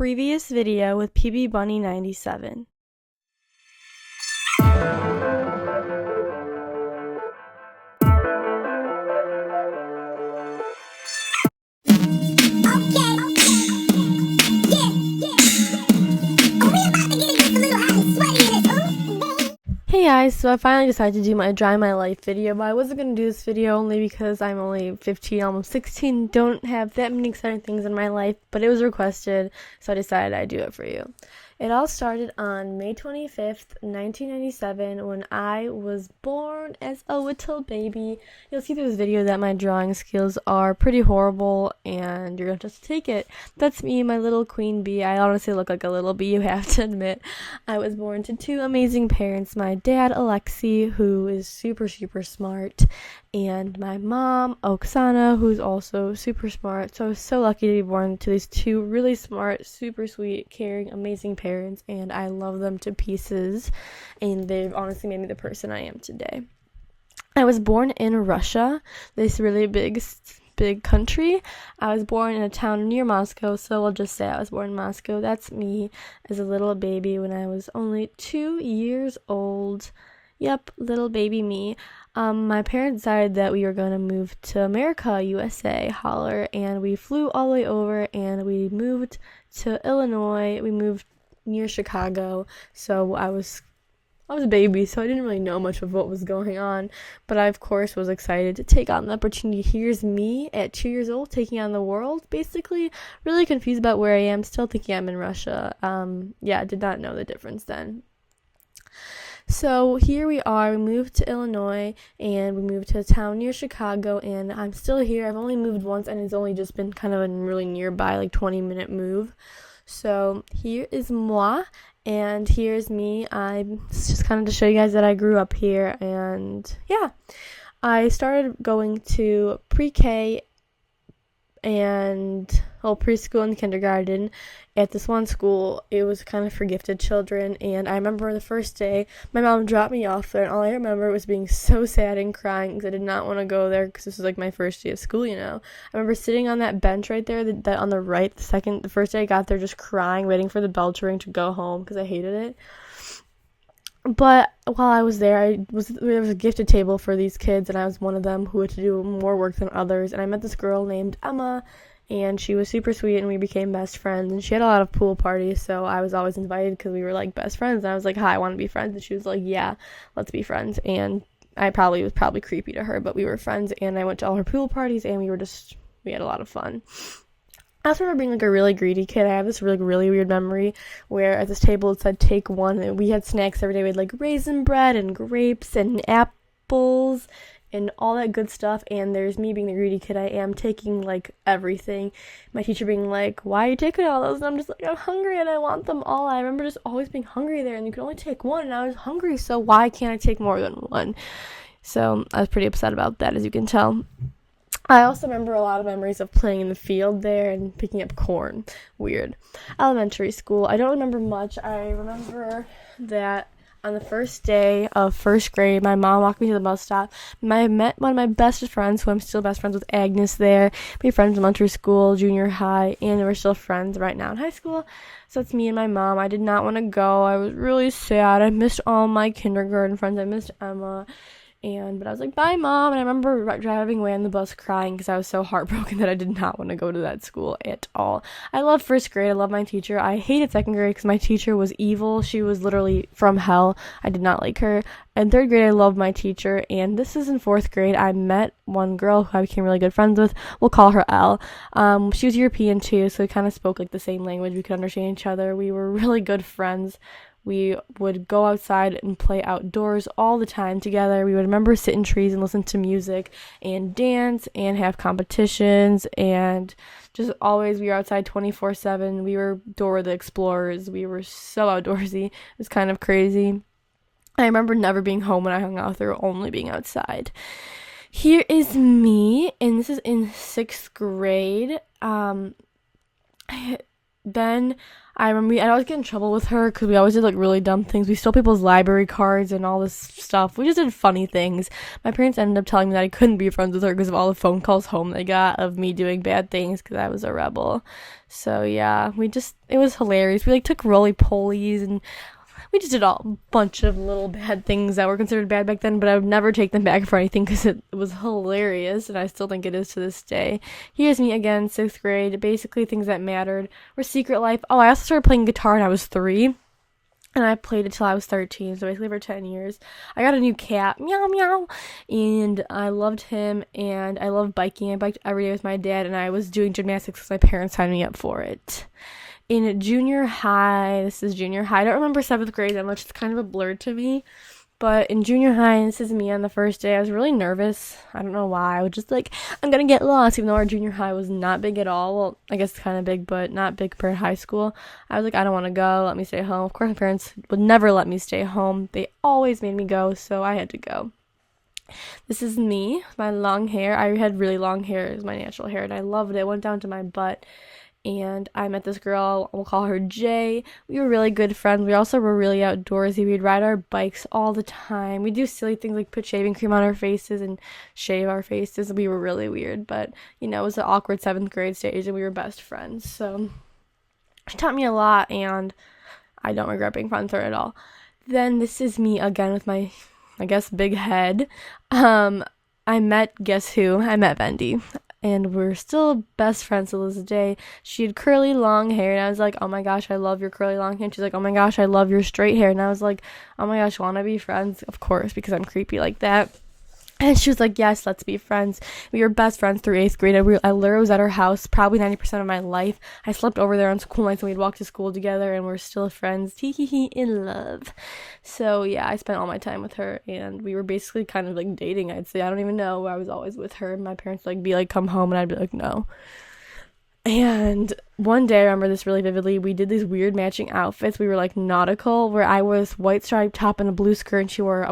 Previous video with Pbbunny97. Hey guys, so I finally decided to do my Dry My Life video, but I wasn't going to do this video only because I'm only 15, almost 16, don't have that many exciting things in my life, but it was requested, so I decided I'd do it for you. It all started on May 25th, 1997, when I was born as a little baby. You'll see through this video that my drawing skills are pretty horrible, and you're going to have to take it. That's me, my little queen bee. I honestly look like a little bee, you have to admit. I was born to two amazing parents, my dad, Alexi, who is super smart, and my mom, Oksana, who's also super smart. So I was so lucky to be born to these two really smart, super sweet, caring, amazing parents, and I love them to pieces, and they've honestly made me the person I am today. I was born in Russia, this really big country. I was born in a town near Moscow, so we'll just say I was born in Moscow. That's me as a little baby when I was only 2 years old. Yep, little baby me. My parents decided that we were going to move to America, USA, holler, and we flew all the way over, and we moved to Illinois. We moved near Chicago, so I was a baby, so I didn't really know much of what was going on, but I, of course, was excited to take on the opportunity. Here's me at 2 years old taking on the world, basically really confused about where I am, still thinking I'm in Russia. I did not know the difference then. So here we are, we moved to Illinois, and we moved to a town near Chicago, and I'm still here. I've only moved once, and it's only just been kind of a really nearby, like 20-minute move. So here is moi, and here's me. I'm just kind of to show you guys that I grew up here, and yeah. I started going to pre-K and preschool and kindergarten at this one school. It was kind of for gifted children, and I remember the first day my mom dropped me off there, and all I remember was being so sad and crying because I did not want to go there because this was like my first day of school, you know. I remember sitting on that bench right there, that on the right, the first day I got there, just crying, waiting for the bell to ring to go home because I hated it. But while I was there, there was a gifted table for these kids, and I was one of them who had to do more work than others. And I met this girl named Emma, and she was super sweet, and we became best friends. And she had a lot of pool parties, so I was always invited because we were like best friends. And I was like, "Hi, I want to be friends." And she was like, "Yeah, let's be friends." And I was probably creepy to her, but we were friends. And I went to all her pool parties, and we had a lot of fun. I also remember being like a really greedy kid. I have this really weird memory where at this table it said take one, and we had snacks every day. We had like raisin bread and grapes and apples and all that good stuff, and there's me being the greedy kid I am, taking like everything. My teacher being like, "Why are you taking all those?" And I'm just like, "I'm hungry and I want them all." I remember just always being hungry there, and you could only take one, and I was hungry, so why can't I take more than one? So I was pretty upset about that, as you can tell. I also remember a lot of memories of playing in the field there and picking up corn. Weird. Elementary school. I don't remember much. I remember that on the first day of first grade, my mom walked me to the bus stop. I met one of my best friends, who I'm still best friends with, Agnes, there. We were friends in elementary school, junior high, and we're still friends right now in high school. So it's me and my mom. I did not want to go. I was really sad. I missed all my kindergarten friends. I missed Emma. But I was like, "Bye, Mom." And I remember driving away on the bus crying because I was so heartbroken that I did not want to go to that school at all. I love first grade. I love my teacher. I hated second grade because my teacher was evil. She was literally from hell. I did not like her. In third grade, I loved my teacher. And this is in fourth grade. I met one girl who I became really good friends with. We'll call her Elle. She was European too, so we kind of spoke like the same language. We could understand each other. We were really good friends. We would go outside and play outdoors all the time together. We would remember sit in trees and listen to music and dance and have competitions, and just always we were outside 24/7. We were Dora the Explorers. We were so outdoorsy. It was kind of crazy. I remember never being home when I hung out with her, only being outside. Here is me, and this is in 6th grade. then I remember I'd always get in trouble with her because we always did like really dumb things. We stole people's library cards and all this stuff. We just did funny things. My parents ended up telling me that I couldn't be friends with her because of all the phone calls home they got of me doing bad things because I was a rebel. So yeah, it was hilarious. We like took roly-polies and we just did a bunch of little bad things that were considered bad back then, but I would never take them back for anything because it was hilarious, and I still think it is to this day. Here's me again, 6th grade. Basically, things that mattered were Secret Life. Oh, I also started playing guitar when I was 3, and I played it till I was 13, so basically for 10 years. I got a new cat, meow meow, and I loved him, and I loved biking. I biked every day with my dad, and I was doing gymnastics because my parents signed me up for it. In junior high, this is junior high, I don't remember 7th grade that much, it's kind of a blur to me, but in junior high, this is me on the first day, I was really nervous, I don't know why, I was just like, I'm gonna get lost, even though our junior high was not big at all, well, I guess kind of big, but not big compared to high school. I was like, I don't want to go, let me stay home. Of course, my parents would never let me stay home, they always made me go, so I had to go. This is me, my long hair. I had really long hair, it was my natural hair, and I loved it. It went down to my butt. And I met this girl, we'll call her Jay. We were really good friends. We also were really outdoorsy. We'd ride our bikes all the time. We'd do silly things like put shaving cream on our faces and shave our faces. We were really weird, but, it was an awkward 7th grade stage, and we were best friends. So she taught me a lot, and I don't regret being friends with her at all. Then this is me again with my, I guess, big head. Guess who? I met Vendy. And we're still best friends to this day. She had curly long hair, and I was like, oh my gosh, I love your curly long hair. And she's like, oh my gosh, I love your straight hair. And I was like, oh my gosh, wanna be friends? Of course, because I'm creepy like that. And she was like, yes, let's be friends. We were best friends through 8th grade. I literally was at her house probably 90% of my life. I slept over there on school nights, and we'd walk to school together, and we're still friends. Hee in love. So yeah, I spent all my time with her, and we were basically kind of like dating, I'd say. I don't even know. I was always with her. My parents would be like, come home, and I'd be like, no. And one day, I remember this really vividly, we did these weird matching outfits. We were like nautical, where I was white striped top and a blue skirt, and she wore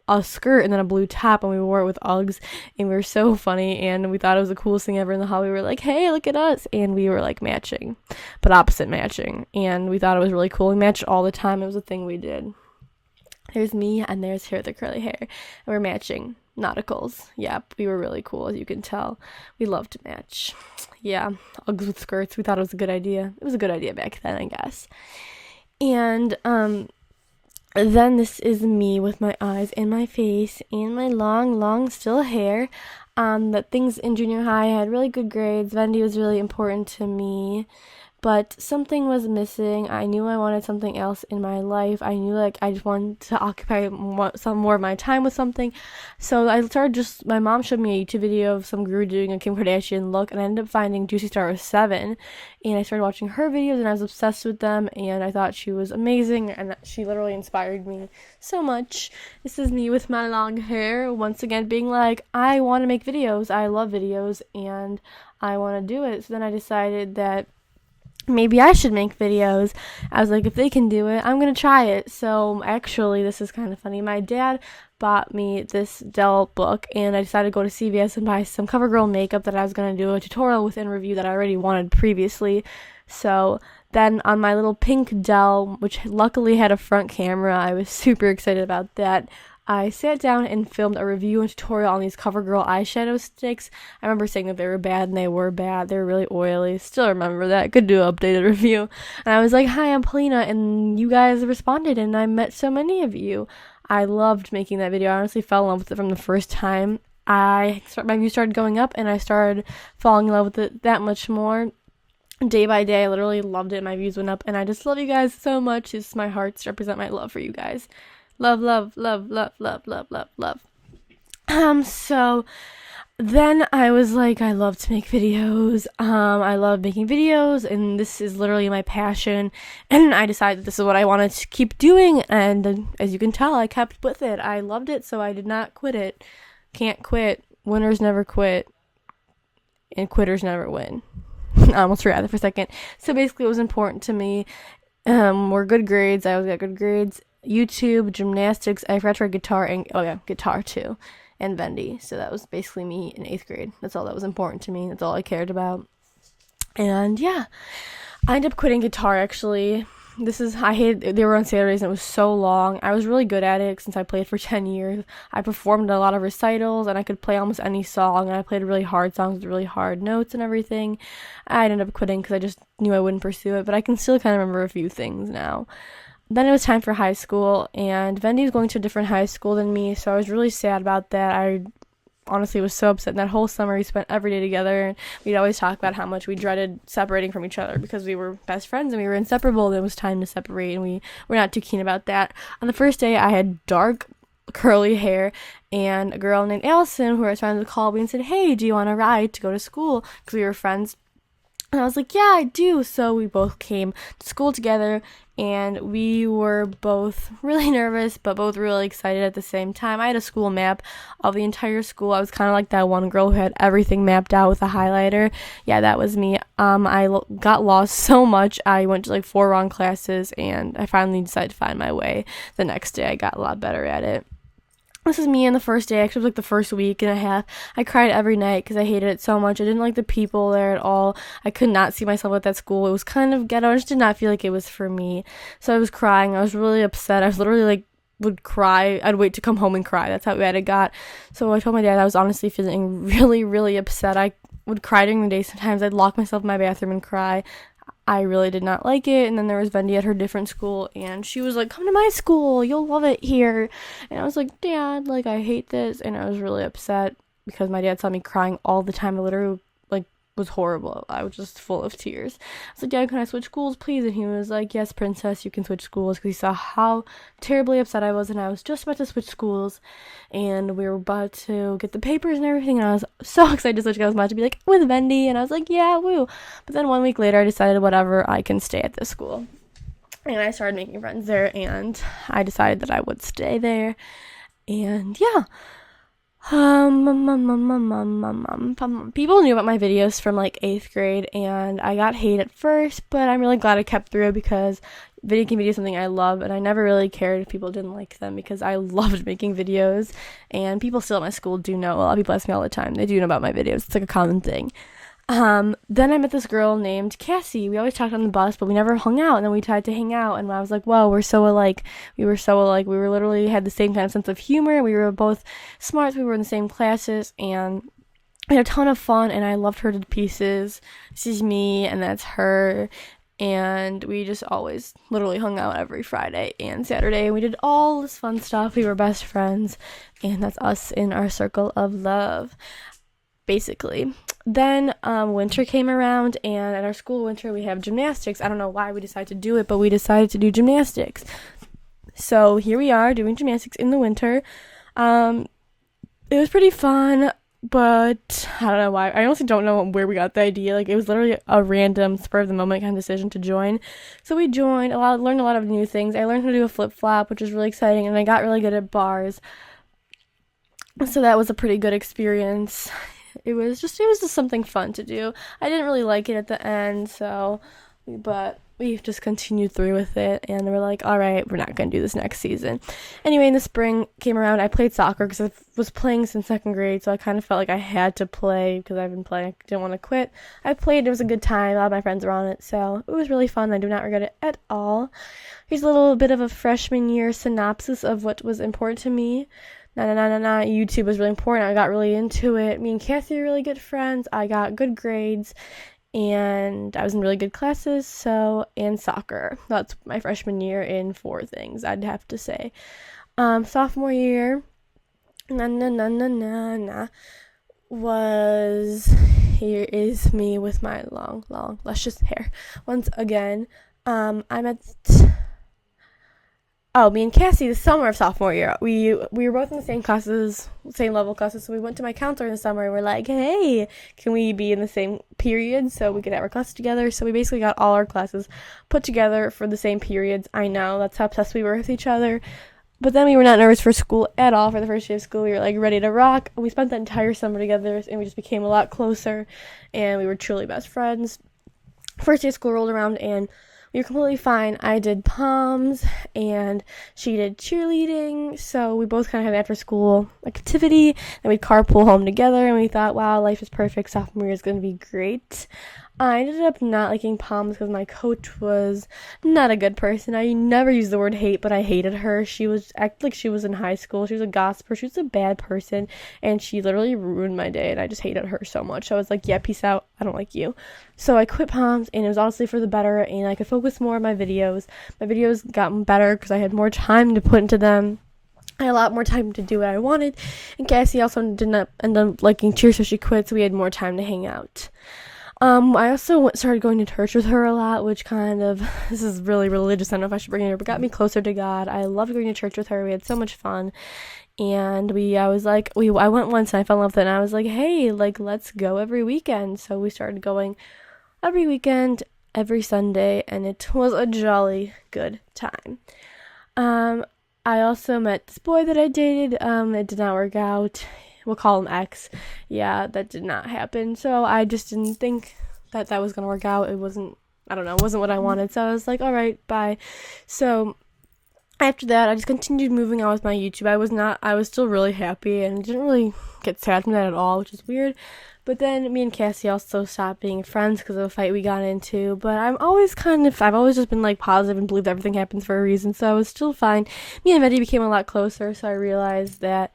a skirt and then a blue top, and we wore it with Uggs, and we were so funny, and we thought it was the coolest thing ever in the hall. We were like, hey, look at us, and we were like matching, but opposite matching, and we thought it was really cool. We matched all the time. It was a thing we did. There's me, and there's her with the curly hair, and we're matching nauticals. Yep, we were really cool, as you can tell. We loved to match. Yeah, Uggs with skirts. We thought it was a good idea. It was a good idea back then, I guess. And then this is me with my eyes and my face and my long still hair. The things in junior high, I had really good grades. Vendy was really important to me, but something was missing. I knew I wanted something else in my life. I knew I just wanted to occupy some more of my time with something. So I started my mom showed me a YouTube video of some guru doing a Kim Kardashian look, and I ended up finding Juicy Star 7, and I started watching her videos, and I was obsessed with them, and I thought she was amazing, and she literally inspired me so much. This is me with my long hair, once again being like, I want to make videos. I love videos, and I want to do it. So then I decided that maybe I should make videos. I was like, if they can do it, I'm gonna try it. So actually, this is kind of funny. My dad bought me this Dell book, and I decided to go to CVS and buy some CoverGirl makeup that I was gonna do a tutorial with and review that I already wanted previously. So then on my little pink Dell, which luckily had a front camera, I was super excited about that. I sat down and filmed a review and tutorial on these CoverGirl eyeshadow sticks. I remember saying that they were bad, and they were bad. They were really oily. Still remember that. Could do an updated review. And I was like, hi, I'm Paulina, and you guys responded, and I met so many of you. I loved making that video. I honestly fell in love with it from the first time. My views started going up, and I started falling in love with it that much more. Day by day, I literally loved it. My views went up, and I just love you guys so much. It's my hearts represent my love for you guys. Love, love, love, love, love, love, love, love. So then I was like, I love to make videos. I love making videos, and this is literally my passion. And I decided this is what I wanted to keep doing, and as you can tell, I kept with it. I loved it, so I did not quit it. Can't quit. Winners never quit, and quitters never win. I almost forgot that for a second. So basically, it was important to me. Were good grades. I always got good grades. YouTube, gymnastics, I forgot to write guitar, and guitar too, and Vendy. So that was basically me in 8th grade. That's all that was important to me. That's all I cared about. And yeah, I ended up quitting guitar actually. I hated, they were on Saturdays and it was so long. I was really good at it since I played for 10 years. I performed at a lot of recitals and I could play almost any song, and I played really hard songs with really hard notes and everything. I ended up quitting because I just knew I wouldn't pursue it, but I can still kind of remember a few things now. Then it was time for high school, and Vendy was going to a different high school than me, so I was really sad about that. I honestly was so upset. And that whole summer we spent every day together, and we'd always talk about how much we dreaded separating from each other because we were best friends and we were inseparable, and it was time to separate, and we were not too keen about that. On the first day I had dark curly hair, and a girl named Allison, who I was trying to call me and said, hey, do you want to ride to go to school, because we were friends. And I was like, yeah, I do. So we both came to school together, and we were both really nervous, but both really excited at the same time. I had a school map of the entire school. I was kind of like that one girl who had everything mapped out with a highlighter. Yeah, that was me. Got lost so much. I went to like 4 wrong classes, and I finally decided to find my way. The next day, I got a lot better at it. This is me on the first day. Actually, it was like the first week and a half. I cried every night because I hated it so much. I didn't like the people there at all. I could not see myself at that school. It was kind of ghetto. I just did not feel like it was for me. So I was crying. I was really upset. I was literally like, would cry. I'd wait to come home and cry. That's how bad it got. So I told my dad I was honestly feeling really, really upset. I would cry during the day. Sometimes I'd lock myself in my bathroom and cry. I really did not like it. And then there was Vendy at her different school, and she was like, come to my school, you'll love it here. And I was like, Dad, like, I hate this. And I was really upset because my dad saw me crying all the time. I literally was horrible. I was just full of tears. I was like, Dad, can I switch schools, please? And he was like, yes, princess, you can switch schools, because he saw how terribly upset I was, and I was just about to switch schools, and we were about to get the papers and everything, and I was so excited to switch. I was about to be like, with Vendy, and I was like, yeah, woo. But then 1 week later, I decided, whatever, I can stay at this school. And I started making friends there, and I decided that I would stay there. And yeah. People knew about my videos from like 8th grade, and I got hate at first, but I'm really glad I kept through because making videos is something I love, and I never really cared if people didn't like them because I loved making videos, and people still at my school do know. A lot of people ask me all the time. They do know about my videos. It's like a common thing. Then I met this girl named Cassie. We always talked on the bus, but we never hung out, and then we tried to hang out, and I was like, whoa, we're so alike. We were so alike. We were literally had the same kind of sense of humor. We were both smart. We were in the same classes, and we had a ton of fun, and I loved her to pieces. This is me, and that's her. And we just always literally hung out every Friday and Saturday, and we did all this fun stuff. We were best friends, and that's us in our circle of love, basically. Then winter came around, and at our school winter we have gymnastics. I don't know why we decided to do it, but we decided to do gymnastics. So here we are doing gymnastics in the winter. It was pretty fun, but I don't know why. I honestly don't know where we got the idea. Like, it was literally a random spur of the moment kind of decision to join. So we joined, learned a lot of new things. I learned how to do a flip flop, which was really exciting, and I got really good at bars. So that was a pretty good experience. It was just something fun to do. I didn't really like it at the end, but we just continued through with it, and we're like, all right, we're not going to do this next season. Anyway, in the spring came around, I played soccer because I was playing since 2nd grade, so I kind of felt like I had to play because I've been playing. I didn't want to quit. I played. It was a good time. A lot of my friends were on it, so it was really fun. I do not regret it at all. Here's a little bit of a freshman year synopsis of what was important to me. YouTube was really important. I got really into it. Me and Cassie were really good friends. I got good grades, and I was in really good classes. And soccer. That's my freshman year in 4 things, I'd have to say. Sophomore year, was, here is me with my long, luscious hair. Once again, me and Cassie, the summer of sophomore year, we were both in the same classes, same level classes, so we went to my counselor in the summer, and we're like, hey, can we be in the same period so we could have our classes together? So we basically got all our classes put together for the same periods. I know, that's how obsessed we were with each other, but then we were not nervous for school at all. For the first day of school, we were like ready to rock. We spent the entire summer together, and we just became a lot closer, and we were truly best friends. First day of school rolled around, and we were completely fine. I did poms, and she did cheerleading, so we both kind of had an after-school activity, and we'd carpool home together, and we thought, wow, life is perfect. Sophomore year is going to be great. I ended up not liking Palms because my coach was not a good person. I never used the word hate, but I hated her. She was acted like she was in high school. She was a gossiper. She was a bad person, and she literally ruined my day, and I just hated her so much. So I was like, yeah, peace out. I don't like you. So I quit Palms, and it was honestly for the better, and I could focus more on my videos. My videos got better because I had more time to put into them. I had a lot more time to do what I wanted, and Cassie also did not end up liking cheer, so she quit, so we had more time to hang out. I also started going to church with her a lot, which kind of, this is really religious, I don't know if I should bring it up, but got me closer to God. I loved going to church with her. We had so much fun, and I went once and I fell in love with it, and I was like, hey, like, let's go every weekend. So we started going every weekend, every Sunday, and it was a jolly good time. I also met this boy that I dated. It did not work out. We'll call him X. Yeah, that did not happen. So I just didn't think that was going to work out. It wasn't what I wanted. So I was like, all right, bye. So after that, I just continued moving on with my YouTube. I was still really happy and didn't really get sad from that at all, which is weird. But then me and Cassie also stopped being friends because of a fight we got into. But I've always just been like positive and believed everything happens for a reason. So I was still fine. Me and Betty became a lot closer. So I realized that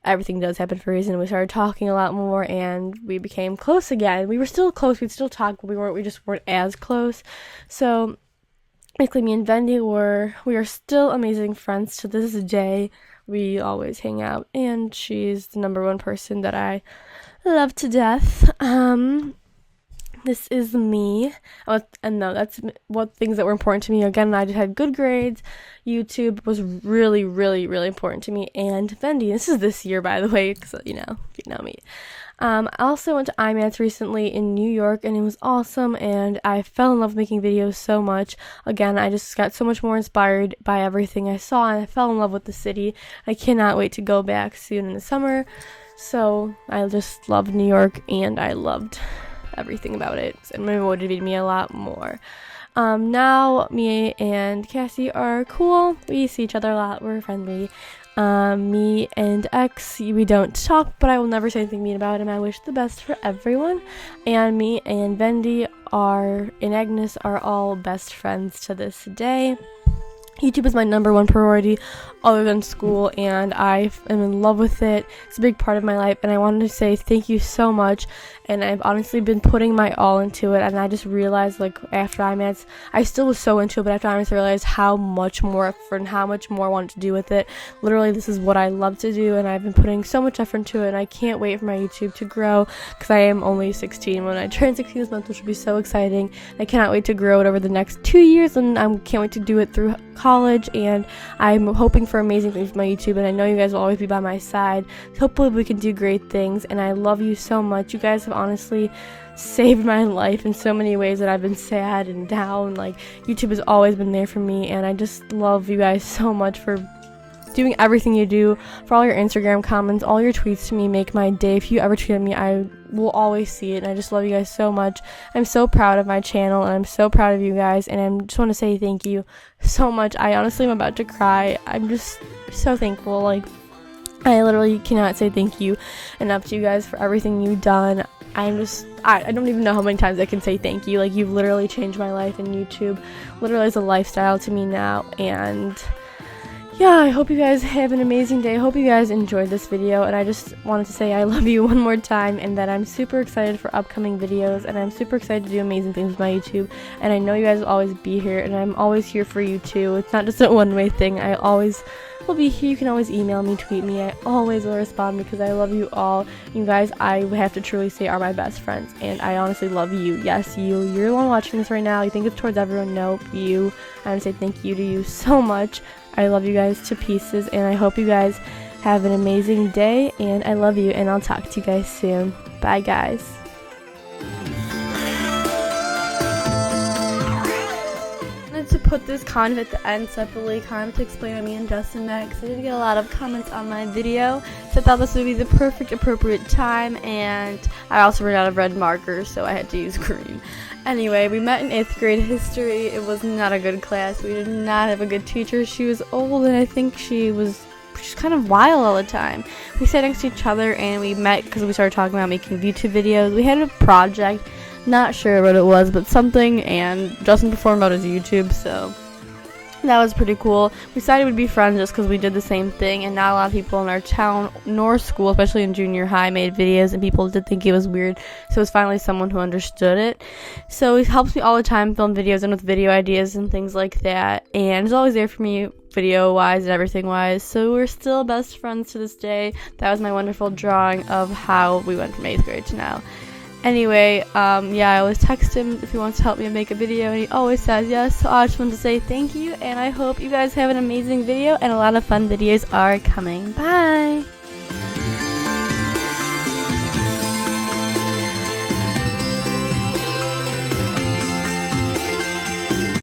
everything does happen for a reason. We started talking a lot more, and we became close again. We were still close. We'd still talk, but we just weren't as close. So basically, me and Vendi we are still amazing friends to this day. We always hang out, and she's the number one person that I love to death. This is me. And no, that's what things that were important to me. Again, I just had good grades. YouTube was really, really, really important to me. And Vendi, this is this year, by the way, because, if you know me. I also went to IMATS recently in New York, and it was awesome, and I fell in love with making videos so much. Again, I just got so much more inspired by everything I saw, and I fell in love with the city. I cannot wait to go back soon in the summer. So I just loved New York, and I loved everything about it, and it motivated me a lot more. Now me and Cassie are cool. We see each other a lot. We're friendly. Me and X, we don't talk, but I will never say anything mean about him. I wish the best for everyone. And me and Vendi and Agnes are all best friends to this day. YouTube is my number one priority other than school, and I am in love with it. It's a big part of my life, and I wanted to say thank you so much. And I've honestly been putting my all into it, and I just realized, like, after IMATS, I still was so into it, but after IMATS I realized how much more effort and how much more I wanted to do with it. Literally, this is what I love to do, and I've been putting so much effort into it, and I can't wait for my YouTube to grow, because I am only 16 when I turn 16 this month, which will be so exciting. I cannot wait to grow it over the next 2 years, and I can't wait to do it through college, and I'm hoping for amazing things with my YouTube, and I know you guys will always be by my side. Hopefully we can do great things, and I love you so much. You guys have honestly saved my life in so many ways that I've been sad and down. Like, YouTube has always been there for me, and I just love you guys so much for doing everything you do, for all your Instagram comments, all your tweets to me make my day. If you ever tweet at me, I will always see it, and I just love you guys so much. I'm so proud of my channel, and I'm so proud of you guys, and I just want to say thank you so much. I honestly am about to cry. I'm just so thankful. Like, I literally cannot say thank you enough to you guys for everything you've done. I don't even know how many times I can say thank you. Like, you've literally changed my life, and YouTube literally is a lifestyle to me now. And yeah, I hope you guys have an amazing day. I hope you guys enjoyed this video, and I just wanted to say I love you one more time, and that I'm super excited for upcoming videos, and I'm super excited to do amazing things with my YouTube, and I know you guys will always be here, and I'm always here for you too. It's not just a one-way thing. I always will be here. You can always email me, tweet me. I always will respond because I love you all. You guys, I have to truly say, are my best friends, and I honestly love you. Yes, you. You're the one watching this right now. You think it's towards everyone. Nope, you. I want to say thank you to you so much. I love you guys to pieces, and I hope you guys have an amazing day, and I love you, and I'll talk to you guys soon. Bye, guys. I wanted to put this kind of at the end separately, kind of to explain what me and Justin met, because I did get a lot of comments on my video, so I thought this would be the perfect, appropriate time, and I also ran out of red markers, so I had to use green. Anyway, we met in 8th grade history. It was not a good class. We did not have a good teacher. She was old, and I think she was just kind of wild all the time. We sat next to each other, and we met because we started talking about making YouTube videos. We had a project Not sure what it was, but something, and Justin performed on his YouTube, so that was pretty cool. We decided we'd be friends just because we did the same thing, and not a lot of people in our town nor school, especially in junior high, made videos, and people did think it was weird, so it was finally someone who understood it. So he helps me all the time film videos and with video ideas and things like that, and he's always there for me video wise and everything wise, so we're still best friends to this day. That was my wonderful drawing of how we went from 8th grade to now. Anyway, yeah, I always text him if he wants to help me make a video, and he always says yes. So I just wanted to say thank you, and I hope you guys have an amazing video, and a lot of fun videos are coming. Bye!